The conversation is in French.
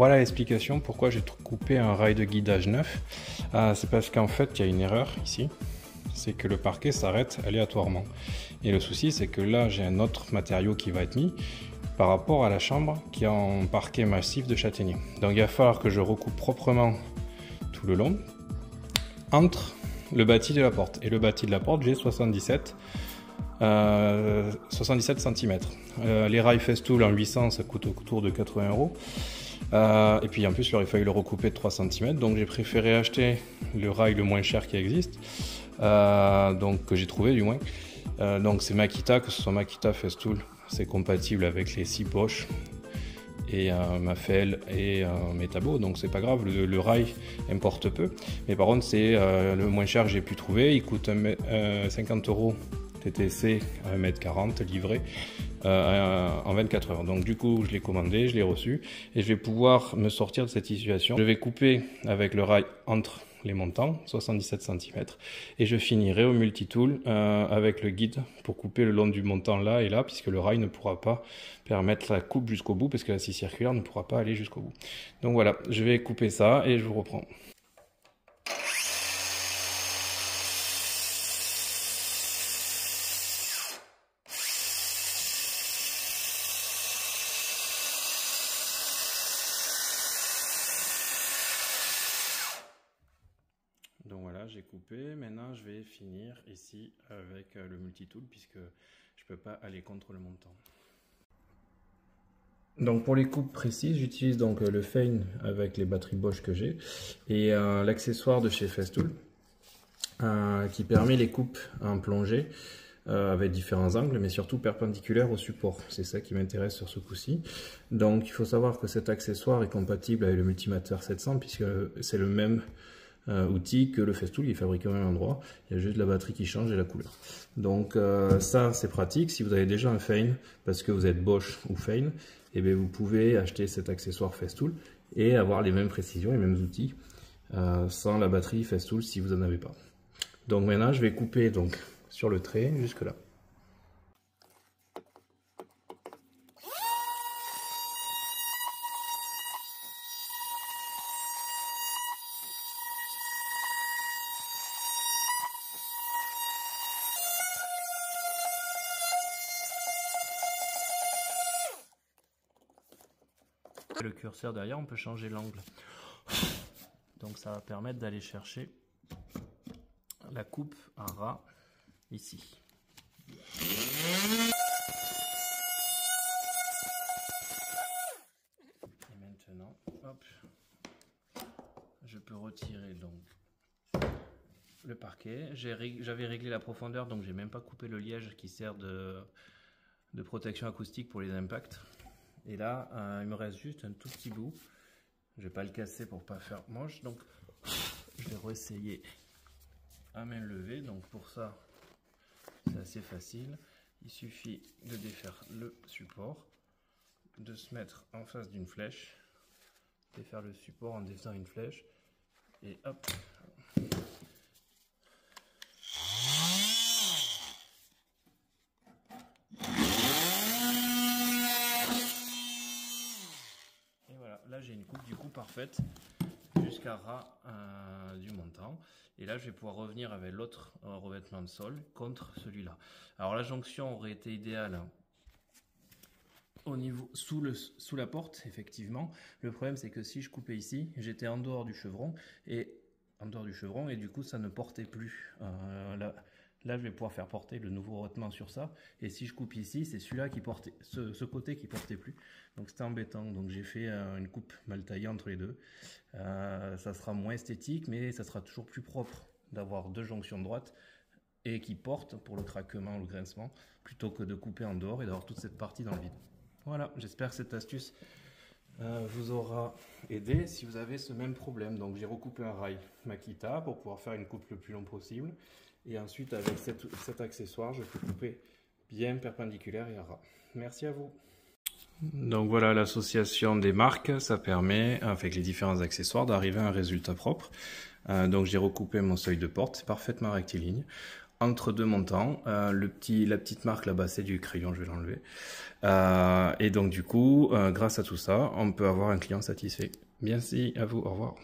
voilà l'explication pourquoi j'ai coupé un rail de guidage neuf. C'est parce qu'en fait il y a une erreur ici, c'est que le parquet s'arrête aléatoirement. Et le souci c'est que là j'ai un autre matériau qui va être mis par rapport à la chambre qui est en parquet massif de châtaignier. Donc il va falloir que je recoupe proprement tout le long entre le bâti de la porte. Et le bâti de la porte j'ai 77 cm. Les rails Festool en 800 ça coûte autour de 80 €. Et puis en plus il aurait fallu le recouper de 3 cm, donc j'ai préféré acheter le rail le moins cher qui existe, donc que j'ai trouvé du moins. Donc c'est Makita, que ce soit Makita, Festool, c'est compatible avec les 6 Bosch et Mafel et Metabo, donc c'est pas grave, le rail importe peu. Mais par contre c'est le moins cher que j'ai pu trouver, il coûte 50 € TTC à 1,40 m livré en 24 heures. Donc du coup je l'ai commandé, je l'ai reçu et je vais pouvoir me sortir de cette situation. Je vais couper avec le rail entre les montants, 77 cm, et je finirai au multitool avec le guide pour couper le long du montant là et là, puisque le rail ne pourra pas permettre la coupe jusqu'au bout, parce que la scie circulaire ne pourra pas aller jusqu'au bout. Donc voilà, je vais couper ça et je vous reprends. Donc voilà, j'ai coupé. Maintenant, je vais finir ici avec le multitool puisque je peux pas aller contre le montant. Donc pour les coupes précises, j'utilise donc le Fein avec les batteries Bosch que j'ai et l'accessoire de chez Festool qui permet les coupes en plongée avec différents angles, mais surtout perpendiculaires au support. C'est ça qui m'intéresse sur ce coup-ci. Donc il faut savoir que cet accessoire est compatible avec le Multimatter 700 puisque c'est le même outil que le Festool, il est fabriqué au même endroit, il y a juste la batterie qui change et la couleur. Donc ça c'est pratique si vous avez déjà un Fein parce que vous êtes Bosch ou Fein, et bien vous pouvez acheter cet accessoire Festool et avoir les mêmes précisions, les mêmes outils sans la batterie Festool si vous n'en avez pas. Donc maintenant je vais couper donc sur le trait jusque là. Le curseur derrière, on peut changer l'angle. Donc ça va permettre d'aller chercher la coupe en ras ici. Et maintenant, hop, je peux retirer donc le parquet. J'avais réglé la profondeur, donc j'ai même pas coupé le liège qui sert de protection acoustique pour les impacts. Et là, il me reste juste un tout petit bout. Je vais pas le casser pour pas faire moche, donc je vais réessayer à main levée. Donc pour ça, c'est assez facile. Il suffit de défaire le support, de se mettre en face d'une flèche, défaire le support en défaisant une flèche, et hop. Là j'ai une coupe du coup parfaite jusqu'à ras du montant, et là je vais pouvoir revenir avec l'autre revêtement de sol contre celui-là. Alors la jonction aurait été idéale au niveau sous la porte, effectivement. Le problème c'est que si je coupais ici, j'étais en dehors du chevron et du coup ça ne portait plus. Là, je vais pouvoir faire porter le nouveau revêtement sur ça. Et si je coupe ici, c'est celui-là qui portait, ce côté qui portait plus. Donc c'était embêtant. Donc j'ai fait une coupe mal taillée entre les deux. Ça sera moins esthétique, mais ça sera toujours plus propre d'avoir deux jonctions droites et qui portent pour le craquement ou le grincement, plutôt que de couper en dehors et d'avoir toute cette partie dans le vide. Voilà, j'espère que cette astuce vous aura aidé si vous avez ce même problème. Donc j'ai recoupé un rail Makita pour pouvoir faire une coupe le plus long possible. Et ensuite, avec cet accessoire, je peux couper bien perpendiculaire et à ras. Merci à vous. Donc voilà, l'association des marques, ça permet, avec les différents accessoires, d'arriver à un résultat propre. Donc j'ai recoupé mon seuil de porte, c'est parfaitement rectiligne. entre deux montants. La petite marque là-bas, c'est du crayon, je vais l'enlever. Et donc du coup, grâce à tout ça, on peut avoir un client satisfait. Merci à vous, au revoir.